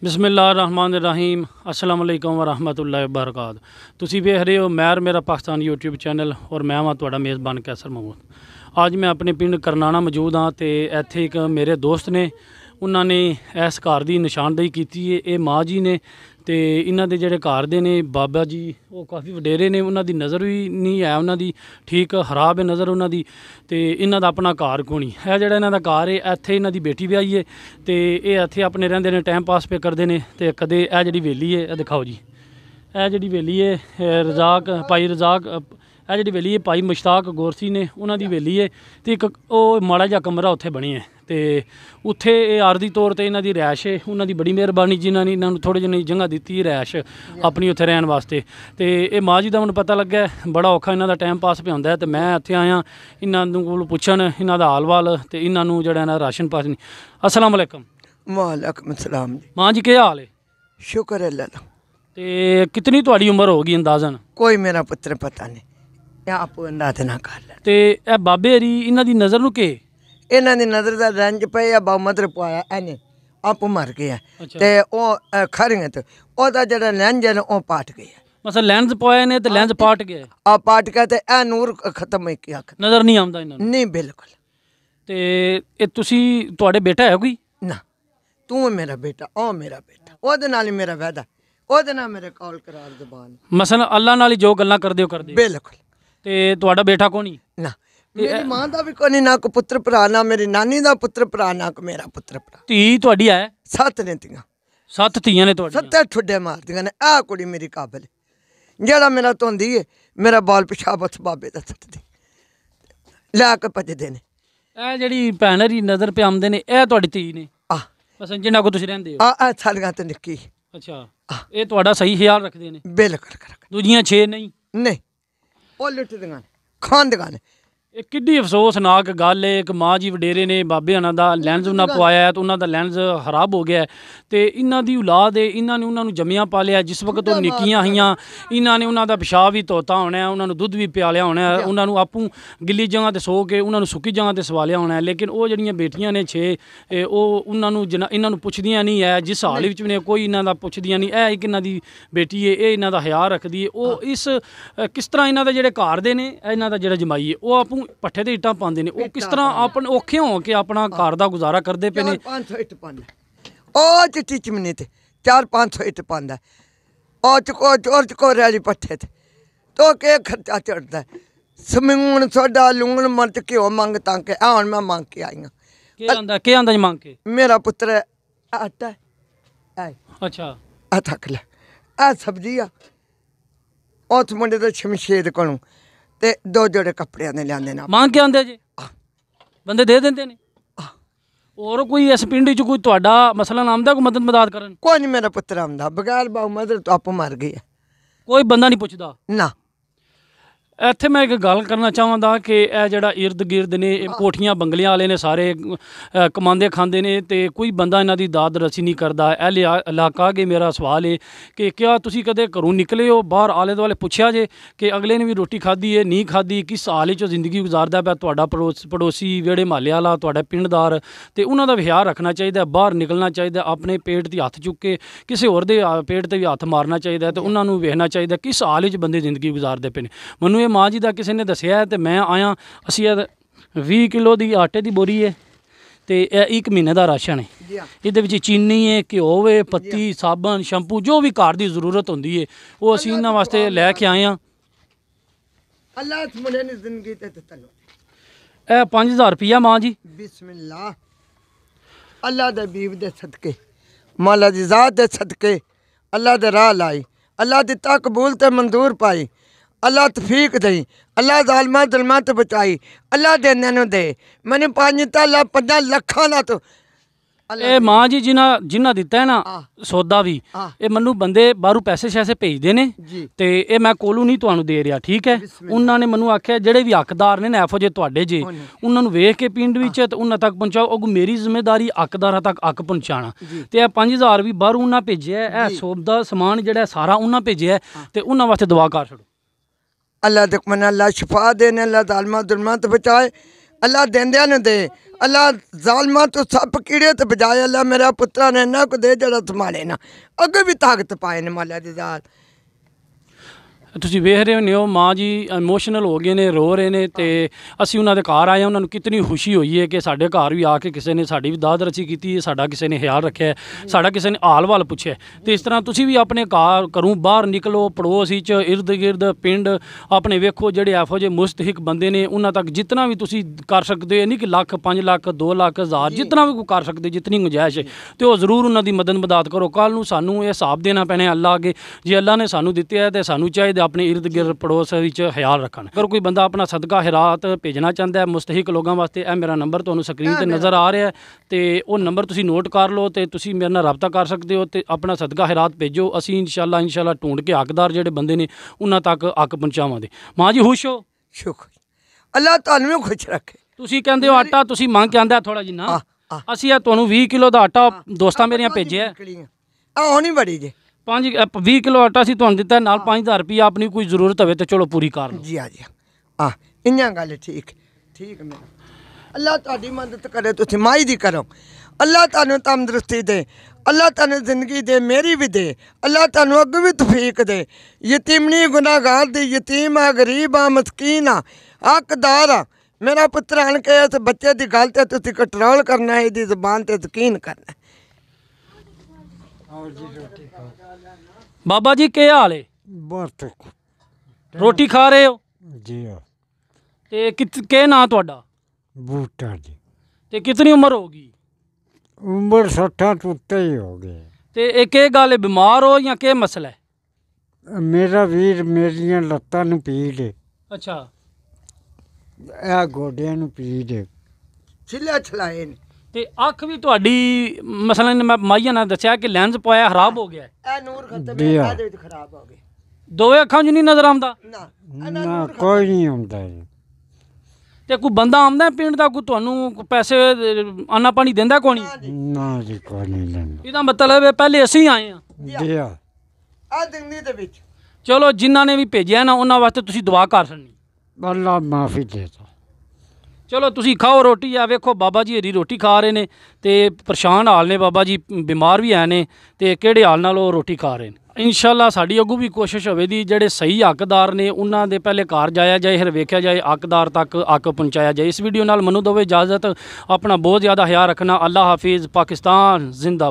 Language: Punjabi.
बिस्मिल्लाहिर्रहमानिर्रहीम अस्सलाम वालेकुम वरहमतुल्लाहि वबरकातुहू। तुसी वेख रहे हो मैर मेरा पाकिस्तान यूट्यूब चैनल और मैं हाँ तुहाड़ा मेज़बान कैसर महमूद। अज मैं अपने पिंड करनाना मौजूद हाँ तो इत्थे एक मेरे दोस्त ने उन्होंने इस घर की निशानदेही की है। ये माँ जी ने तो इन्हों के जोड़े घर दे ने बाबा जी वो काफ़ी वडेरे ने, उन्होंने नज़र भी नहीं है, उन्होंने ठीक खराब है नज़र उन्होंने। तो इन्हों का अपना घर कोनी है, जोड़ा इन्हों का घर है इत्थे इन्हों की बेटी ब्याही है तो ये इत्थे अपने रहिंदे ने, टाइम पास पे करते हैं। तो कदे यह जी वेली है दिखाओ जी, यह जी वेली है रजाक भाई रजाक, यह जी वेली है भाई मुश्ताक गोरसी ने उन्होंने वेली है। तो एक माड़ा जा कमरा उत्थे बनी है तो उत्थे आरजी तौर पर इन्हों की रैश है। उन्होंने बड़ी मेहरबानी जिन्होंने इन्होंने थोड़े जिन्नी जगह दी रैश अपनी उत्थे रहन वास्ते। तो ये माँ जी का मैं पता लग्या बड़ा औखा इन्हों का टाइम पास पे होंदा है। तो मैं इत्थे आया इन्हों को पुछन इन्हों का हाल वाल तो इन्हों जो राशन पास। अस्सलाम वालेकुम। वालेकुम सलाम जी। माँ जी क्या हाल है? शुक्र अल्लाह दा। तो कितनी थोड़ी उम्र होगी अंदाजन? कोई मेरा पुत्र पता नहीं, आप अंदाज ना कर ले। तो यह बाबे हरी इन्हों की नज़र नूं के इन्हों की नज़र का रंज पे बहु मदर पवाया इन्हें आप मर गया तो खरियां तो वह जो लैंज है वो पाट गया। मतलब लैंस पवाए ने तो लैंस पाट गया, आ पाट गया तो यह नूर खत्म हो गया, नज़र नहीं आता इन्होंने? नहीं बिल्कुल। तो ये तुसी तुहाडे बेटा है कोई? ना तू मेरा बेटा ओ मेरा बेटा ओदे नाल ही मेरा वादा ओदे नाल मेरे कौल करार ज़बान मसलन अल्लाह नाल ही जो गल्लां करदे हो करदे बिल्कुल। ते तुहाडा बेटा को नहीं? ना मेरी मां दा भी कोई ना को पुत्र भरा, ना मेरी नानी दा पुत्र भरा, ना को मेरा पुत्र भरा। धी तुहाडी है? 7 ने तियां, 7 धीयां ने तुहाडियां? 7 ठुड्डे मारदियां ने। आ कुड़ी मेरी काबिल जेड़ा मेरा धोंदी है मेरा बाल पेशाब उस बाबे दा सटदी लैके भजदे ने। ए जेड़ी भैन हरी नज़र पे आंदे ने ए तुहाडी धी ने? मसलन जिन्ना को तुसीं रहिंदे हो? आ सालियां तो निक्की। अच्छा ये तुहाडा सही ख्याल रखदे ने? बिल्कुल। दूजियां 6 नहीं? नहीं ओ लुटदियां ने खांदियां ने। ਇਹ ਕਿੱਡੀ ਅਫਸੋਸਨਾਕ ਗੱਲ ਹੈ। ਇੱਕ ਮਾਂ ਜੀ ਵਡੇਰੇ ਨੇ ਬਾਬੇ ਉਹਨਾਂ ਦਾ ਲੈਂਸ ਉਹਨਾਂ ਪਵਾਇਆ ਹੈ ਤਾਂ ਉਹਨਾਂ ਦਾ ਲੈਂਸ ਖਰਾਬ ਹੋ ਗਿਆ ਤੇ ਇਹਨਾਂ ਦੀ ਔਲਾਦ ਹੈ, ਇਹਨਾਂ ਨੇ ਉਹਨਾਂ ਨੂੰ ਜੰਮਿਆਂ ਪਾਲਿਆ। ਜਿਸ ਵਕਤ ਉਹ ਨਿੱਕੀਆਂ ਹੋਈਆਂ ਇਹਨਾਂ ਨੇ ਉਹਨਾਂ ਦਾ ਪਿਸ਼ਾਬ ਵੀ ਧੋਤਾ ਹੋਣਾ, ਉਹਨਾਂ ਨੂੰ ਦੁੱਧ ਵੀ ਪਿਆਲਿਆ ਹੋਣਾ, ਉਹਨਾਂ ਨੂੰ ਆਪੂ ਗਿੱਲੀ ਜਗ੍ਹਾ ਤੇ ਸੋ ਕੇ ਉਹਨਾਂ ਨੂੰ ਸੁੱਕੀ ਜਗ੍ਹਾ ਤੇ ਸਵਾਲਿਆ ਹੋਣਾ। ਲੇਕਿਨ ਉਹ ਜਿਹੜੀਆਂ ਬੇਟੀਆਂ ਨੇ 6 ਉਹ ਉਹਨਾਂ ਨੂੰ ਇਹਨਾਂ ਨੂੰ ਪੁੱਛਦੀਆਂ ਨਹੀਂ ਹੈ, ਜਿਸ ਹਾਲ ਵਿੱਚ ਨੇ ਕੋਈ ਇਹਨਾਂ ਦਾ ਪੁੱਛਦੀਆਂ ਨਹੀਂ। ਇਹ ਇੱਕ ਇਹਨਾਂ ਦੀ ਬੇਟੀ ਹੈ, ਇਹ ਇਹਨਾਂ ਦਾ ਹਿਆਲ ਰੱਖਦੀ ਹੈ। ਉਹ ਇਸ ਕਿਸ ਤਰ੍ਹਾਂ ਇਹਨਾਂ ਦੇ ਜਿਹੜੇ ਘਰ ਦੇ ਨੇ ਇਹਨਾਂ ਦਾ ਜਿਹੜਾ ਜਮਾਈ ਹੈ ਉਹ ਆਪੂ पट्ठे ते इट्टां पांदे ने, वो किस तरह अपन औखे हो के अपना घर दा गुजारा करदे पे ने? 500 इट पांदा ओ चिट्टी चिमनी ते 400-500 इट पांदा ओ चको चोर चको रैली पट्ठे ते तो के खर्चा चढ़दा समून सोडा लूण मिर्च घ्यो मंग तांके हुण मैं मंग के आई हां। के आंदा जी मंग के? मेरा पुत्र आटा है। अच्छा आ थक ले आ सब्जी आ उस मुंडे दा शमशेद कोलों ते 2 जोड़े कपड़े ने लियाने ना मांग के आंदे जी बंदे दे देंदे ने। और कोई इस पिंड च कोई तुहाडा मसलन आंदा कोई मदद करन? कोई नहीं मेरा पुत्र आंदा बगैर बाऊ मदर तो आप मर गई है, कोई बंदा नहीं पुछदा ना। ਇੱਥੇ ਮੈਂ ਇੱਕ ਗੱਲ ਕਰਨਾ ਚਾਹਾਂਗਾ ਕਿ ਇਹ ਜਿਹੜਾ ਇਰਦ ਗਿਰਦ ਨੇ ਇਹ ਕੋਠੀਆਂ ਬੰਗਲਿਆਂ ਵਾਲੇ ਨੇ ਸਾਰੇ ਕਮਾਉਂਦੇ ਖਾਂਦੇ ਨੇ ਤੇ ਕੋਈ ਬੰਦਾ ਇਹਨਾਂ ਦੀ ਦਾਦ ਰਸੀ ਨਹੀਂ ਕਰਦਾ। ਇਹ ਇਲਾਕਾ ਕੇ ਮੇਰਾ ਸਵਾਲ ਹੈ ਕਿ ਕਿਆ ਤੁਸੀਂ ਕਦੇ ਘਰੋਂ ਨਿਕਲੇ ਹੋ ਬਾਹਰ ਆਲੇ ਦੁਆਲੇ ਪੁੱਛਿਆ ਜੇ ਕਿ ਅਗਲੇ ਨੇ ਵੀ ਰੋਟੀ ਖਾਧੀ ਹੈ ਨਹੀਂ ਖਾਧੀ, ਕਿਸ ਹਾਲ 'ਚ ਜ਼ਿੰਦਗੀ ਗੁਜ਼ਾਰਦਾ ਪਿਆ ਤੁਹਾਡਾ ਪੜੋਸੀ ਵਿਹੜੇ ਮਹੱਲੇ ਵਾਲਾ ਤੁਹਾਡਾ ਪਿੰਡਦਾਰ? ਤੇ ਉਹਨਾਂ ਦਾ ਵੀ ਖਿਆਲ ਰੱਖਣਾ ਚਾਹੀਦਾ, ਬਾਹਰ ਨਿਕਲਣਾ ਚਾਹੀਦਾ, ਆਪਣੇ ਪੇਟ 'ਤੇ ਹੱਥ ਚੁੱਕ ਕੇ ਕਿਸੇ ਹੋਰ ਦੇ ਪੇਟ 'ਤੇ ਵੀ ਹੱਥ ਮਾਰਨਾ ਚਾਹੀਦਾ ਤੇ ਉਹਨਾਂ ਨੂੰ ਵੇਖਣਾ ਚਾਹੀਦਾ ਕਿਸ ਹਾਲ 'ਚ ਬੰਦੇ ਜ਼ਿੰਦਗੀ ਗੁਜ਼ਾਰਦੇ ਪਏ ਨੇ। ਮੈਨੂੰ माँ जी का किसी ने दसिया तो मैं आया। असी 20 किलो की आटे की बोरी है तो यह 1 महीने का राशन है। ये चीनी है, घ्यो है, पत्ती, साबन, शैंपू जो भी घर की जरूरत होंगी है वो असी इन्होंने वास्ते लैके आए हैं। 5000 रुपया माँ जी। बिस्मिल्लाह अल्लाह दे बीब दे सदके मौला दी ज़ात दे सदके अल्लाह दे राह लाई, अल्लाह दी तकबूल ते मंजूर पाई, अल्लाह तफीक दई, अल्लाह जालमा जुलमा तो बचाई, अल्लाह देने नूं दे। मैंने 5 लखां ना तो ਇਹ ਮਾਂ ਜੀ ਜਿਨ੍ਹਾਂ ਦਿੱਤਾ ਹੈ ਨਾ ਸੌਦਾ ਵੀ ਇਹ ਮੈਨੂੰ ਬੰਦੇ ਬਾਹਰੋਂ ਪੈਸੇ ਸ਼ੈਸੇ ਭੇਜਦੇ ਨੇ ਤੇ ਇਹ ਮੈਂ ਕੋਲੋਂ ਨਹੀਂ ਤੁਹਾਨੂੰ ਦੇ ਰਿਹਾ, ਠੀਕ ਹੈ। ਉਹਨਾਂ ਨੇ ਮੈਨੂੰ ਆਖਿਆ ਜਿਹੜੇ ਵੀ ਹੱਕਦਾਰ ਨੇ ਨਾ ਇਹੋ ਜਿਹੇ ਤੁਹਾਡੇ ਜੇ ਉਹਨਾਂ ਨੂੰ ਵੇਖ ਕੇ ਪਿੰਡ ਵਿੱਚ ਤੇ ਉਹਨਾਂ ਤੱਕ ਪਹੁੰਚਾਓ। ਅੱਗੋਂ ਮੇਰੀ ਜ਼ਿੰਮੇਵਾਰੀ ਹੱਕਦਾਰਾਂ ਤੱਕ ਹੱਕ ਪਹੁੰਚਾਉਣਾ ਤੇ ਇਹ 5000 ਵੀ ਬਾਹਰੋਂ ਉਹਨਾਂ ਭੇਜਿਆ। ਇਹ ਸੌਦਾ ਸਮਾਨ ਜਿਹੜਾ ਸਾਰਾ ਉਹਨਾਂ ਭੇਜਿਆ ਤੇ ਉਹਨਾਂ ਵਾਸਤੇ ਦੁਆ ਕਰ ਛੱਡੋ। अल्लाह दुश्मन अल्लाह शिफा देने, अल्लाह जालिमा जुल्मा तो बचाए, अल्लाह देंदियां ने दे, अल्लाह जालमा तो सप कीड़े तो बजाए, अल्लाह मेरा पुत्रा ने इन्ना को दे जड़ा संभाले ना, अगे भी ताकत पाए ने मौला दी ज़ात। ਤੁਸੀਂ ਵੇਖ ਰਹੇ ਹੋ ਮਾਂ ਜੀ ਇਮੋਸ਼ਨਲ ਹੋ ਗਏ ਨੇ, ਰੋ ਰਹੇ ਨੇ ਤੇ ਅਸੀਂ ਉਹਨਾਂ ਦੇ ਘਰ ਆਏ, ਉਹਨਾਂ ਨੂੰ ਕਿਤਨੀ ਖੁਸ਼ੀ ਹੋਈ ਹੈ ਕਿ ਸਾਡੇ ਘਰ ਵੀ ਆ ਕੇ ਕਿਸੇ ਨੇ ਸਾਡੀ ਵੀ ਦਾਦ ਰਸੀ ਕੀਤੀ ਹੈ, ਸਾਡਾ ਕਿਸੇ ਨੇ ਖਿਆਲ ਰੱਖਿਆ ਹੈ, ਸਾਡਾ ਕਿਸੇ ਨੇ ਹਾਲ ਵਾਲ ਪੁੱਛਿਆ। ਤੇ ਇਸ ਤਰ੍ਹਾਂ ਤੁਸੀਂ ਵੀ ਆਪਣੇ ਘਰੋਂ ਬਾਹਰ ਨਿਕਲੋ, ਪੜੋਸ ਵਿੱਚ ਇਰਦ ਗਿਰਦ ਪਿੰਡ ਆਪਣੇ ਵੇਖੋ ਜਿਹੜੇ ਇਹੋ ਜਿਹੇ ਮੁਸਤਹਿਕ ਬੰਦੇ ਨੇ, ਉਹਨਾਂ ਤੱਕ ਜਿਤਨਾ ਵੀ ਤੁਸੀਂ ਕਰ ਸਕਦੇ ਹੋ, ਇਹ ਨਹੀਂ ਕਿ ਲੱਖ 5 ਲੱਖ 2 ਲੱਖ 1000 ਜਿਤਨਾ ਵੀ ਕੋਈ ਕਰ ਸਕਦੇ, ਜਿਤਨੀ ਗੁੰਜਾਇਸ਼ ਹੈ ਤੇ ਉਹ ਜ਼ਰੂਰ ਉਹਨਾਂ ਦੀ ਮਦਦ ਮਦਦ ਕਰੋ। ਕੱਲ੍ਹ ਨੂੰ ਸਾਨੂੰ ਇਹ ਹਿਸਾਬ ਦੇਣਾ ਪੈਣਾ ਅੱਲਾਹ ਅੱਗੇ, ਜੇ ਅੱਲਾਹ ਨੇ ਸਾਨੂੰ ਦਿੱਤੇ ਹੈ ਤੇ ਸਾਨੂੰ ਚਾਹੀਦਾ ਆਪਣੇ ਇਰਦ ਗਿਰਦ ਪੜੋਸ ਵਿੱਚ ਖਿਆਲ ਰੱਖਣ। ਅਗਰ ਕੋਈ ਬੰਦਾ ਆਪਣਾ ਸਦਕਾ ਖੈਰਾਤ ਭੇਜਣਾ ਚਾਹੁੰਦਾ ਹੈ ਮੁਸਤਹਿਕ ਲੋਕਾਂ ਵਾਸਤੇ, ਇਹ ਮੇਰਾ ਨੰਬਰ ਤੁਹਾਨੂੰ ਸਕਰੀਨ ਤੇ ਨਜ਼ਰ ਆ ਰਿਹਾ ਤੇ ਉਹ ਨੰਬਰ ਤੁਸੀਂ ਨੋਟ ਕਰ ਲਓ ਤੇ ਤੁਸੀਂ ਮੇਰੇ ਨਾਲ ਰਾਬਤਾ ਕਰ ਸਕਦੇ ਹੋ ਤੇ ਆਪਣਾ ਸਦਕਾ ਖੈਰਾਤ ਭੇਜੋ। ਅਸੀਂ ਇਨਸ਼ਾਅੱਲਾ ਢੂੰਡ ਕੇ ਹੱਕਦਾਰ ਜਿਹੜੇ ਬੰਦੇ ਨੇ ਉਹਨਾਂ ਤੱਕ ਹੱਕ ਪਹੁੰਚਾਵਾਂਗੇ। ਮਾਂ ਜੀ ਖੁਸ਼ ਹੋ? शुक्र, अल्लाह तुहानू भी खुश रखे। ਤੁਸੀਂ ਕਹਿੰਦੇ ਹੋ ਆਟਾ ਤੁਸੀਂ ਮੰਗ ਕੇ ਆਂਦਾ ਥੋੜਾ ਜਿੰਨਾ, ਅਸੀਂ ਇਹ ਤੁਹਾਨੂੰ 20 ਕਿਲੋ ਦਾ ਆਟਾ ਦੋਸਤਾਂ ਮੇਰੀਆਂ ਭੇਜਿਆ ਆ ਹੋਣੀ ਬੜੀ ਜੇ 20 ਕਿਲੋ ਆਟਾ ਅਸੀਂ ਤੁਹਾਨੂੰ ਦਿੱਤਾ, ਨਾਲ 5000 ਰੁਪਇਆ ਆਪਣੀ ਕੋਈ ਜ਼ਰੂਰਤ ਹੋਵੇ ਤੇ ਚਲੋ ਪੂਰੀ ਕਰ ਲਓ। ਜੀ ਆ ਜੀ ਆ ਇੰਨਾ ਗੱਲ ਠੀਕ ਠੀਕ ਮੇਰਾ। ਅੱਲਾਹ ਤੁਹਾਡੀ ਮਦਦ ਕਰੇ, ਤੁਸੀਂ ਮਾਈ ਦੀ ਕਰੋ। ਅੱਲਾਹ ਤੁਹਾਨੂੰ ਤੰਦਰੁਸਤੀ ਦੇ, ਅੱਲਾਹ ਤੁਹਾਨੂੰ ਜ਼ਿੰਦਗੀ ਦੇ, ਮੇਰੀ ਵੀ ਦੇ। ਅੱਲਾਹ ਤੁਹਾਨੂੰ ਅੱਗੇ ਵੀ ਤੌਫੀਕ ਦੇ। ਯਤੀਮਨੀ ਗੁਨਾਹਗਾਰ ਦੀ, ਯਤੀਮ ਆ, ਗਰੀਬ ਆ, ਮਸਕੀਨ ਆ, ਹੱਕਦਾਰ ਆ। ਮੇਰਾ ਪੁੱਤਰ ਆਣ ਕੇ ਇਸ ਬੱਚੇ ਦੀ ਗੱਲ ਤੇ ਤੁਸੀਂ ਕੰਟਰੋਲ ਕਰਨਾ ਹੈ, ਇਹਦੀ ਜ਼ੁਬਾਨ ਤੇ ਯਕੀਨ ਕਰਨਾ। ਬਾਬਾ ਜੀ ਕੀ ਹਾਲ ਹੈ? ਬਹੁਤ ਰੋਟੀ ਖਾ ਰਹੇ ਹੋ? ਜੀ ਤੇ ਕੀ ਨਾਂ ਤੁਹਾਡਾ? ਬੂਟਾ ਜੀ। ਤੇ ਕਿਤਨੀ ਉਮਰ ਹੋਗੀ? ਉਮਰ 60 ਤੋਂ ਉੱਤੇ ਹੀ ਹੋ ਗਈ। ਤੇ ਇਹ ਕੀ ਗੱਲ ਹੈ, ਬਿਮਾਰ ਹੋ ਜਾਂ ਕੀ ਮਸਲਾ ਹੈ? ਮੇਰਾ ਵੀਰ ਮੇਰੀਆਂ ਲੱਤਾਂ ਨੂੰ ਪੀੜ ਹੈ, ਅੱਛਾ, ਇਹ ਗੋਡਿਆਂ ਨੂੰ ਪੀੜ ਹੈ। ਛਿੱਲਾ ਛਲਾਏ ਨੇ ਤੇ ਅੱਖ ਵੀ ਤੁਹਾਡੀ ਮਸਲਨ ਮੈਂ ਮਾਈਆ ਨੇ ਦੱਸਿਆ ਕਿ ਲੈਂਸ ਪਾਇਆ ਖਰਾਬ ਹੋ ਗਿਆ ਹੈ। ਇਹ ਨੂਰ ਖਤਮ ਜੀ ਹੈ, ਹਾਂ। ਇਹਦੇ ਵਿੱਚ ਖਰਾਬ ਹੋ ਗਏ ਦੋਵੇਂ ਅੱਖਾਂ 'ਚ ਨਹੀਂ ਨਜ਼ਰ ਆਉਂਦਾ? ਨਾ ਨਾ ਕੋਈ ਨਹੀਂ ਹੁੰਦਾ ਜੀ। ਤੇ ਕੋਈ ਬੰਦਾ ਆਉਂਦਾ ਪਿੰਡ ਦਾ, ਕੋਈ ਤੁਹਾਨੂੰ ਕੋਈ ਪੈਸੇ ਆਨਾ ਪਾਣੀ ਦਿੰਦਾ ਕੋਈ ਨਹੀਂ? ਨਾ ਜੀ ਕੋਈ ਨਹੀਂ ਲੈਂਦਾ। ਇਹਦਾ ਮਤਲਬ ਹੈ ਪਹਿਲੇ ਅਸੀਂ ਆਏ ਹਾਂ। ਜੀ ਆ ਜ਼ਿੰਦਗੀ ਦੇ ਵਿੱਚ ਚਲੋ ਜਿਨ੍ਹਾਂ ਨੇ ਵੀ ਭੇਜਿਆ ਨਾ ਉਹਨਾਂ ਵਾਸਤੇ ਤੁਸੀਂ ਦੁਆ ਕਰ ਸਕਣੀ। ਅੱਲਾ ਮਾਫੀ ਦੇ ਤਾ। ਚਲੋ ਤੁਸੀਂ ਖਾਓ ਰੋਟੀ। ਆ ਵੇਖੋ ਬਾਬਾ ਜੀ ਹਰੀ ਰੋਟੀ ਖਾ ਰਹੇ ਨੇ ਤੇ ਪਰੇਸ਼ਾਨ ਹਾਲ ਨੇ, ਬਾਬਾ ਜੀ ਬਿਮਾਰ ਵੀ ਹੈ ਨੇ ਤੇ ਕਿਹੜੇ ਹਾਲ ਨਾਲ ਉਹ ਰੋਟੀ ਖਾ ਰਹੇ ਨੇ। ਇਨਸ਼ਾਅੱਲਾ ਸਾਡੀ ਅੱਗੋਂ ਵੀ ਕੋਸ਼ਿਸ਼ ਹੋਵੇਗੀ ਜਿਹੜੇ ਸਹੀ ਹੱਕਦਾਰ ਨੇ ਉਹਨਾਂ ਦੇ ਪਹਿਲੇ ਘਰ ਜਾਇਆ ਜਾਏ, ਫਿਰ ਵੇਖਿਆ ਜਾਏ ਹੱਕਦਾਰ ਤੱਕ ਹੱਕ ਪਹੁੰਚਾਇਆ ਜਾਏ। ਇਸ ਵੀਡੀਓ ਨਾਲ ਮੈਨੂੰ ਦਵੇ ਇਜਾਜ਼ਤ, ਆਪਣਾ ਬਹੁਤ ਜ਼ਿਆਦਾ ਖਿਆਲ ਰੱਖਣਾ। ਅੱਲਾ ਹਾਫਿਜ਼। ਪਾਕਿਸਤਾਨ ਜ਼ਿੰਦਾਬਾਦ।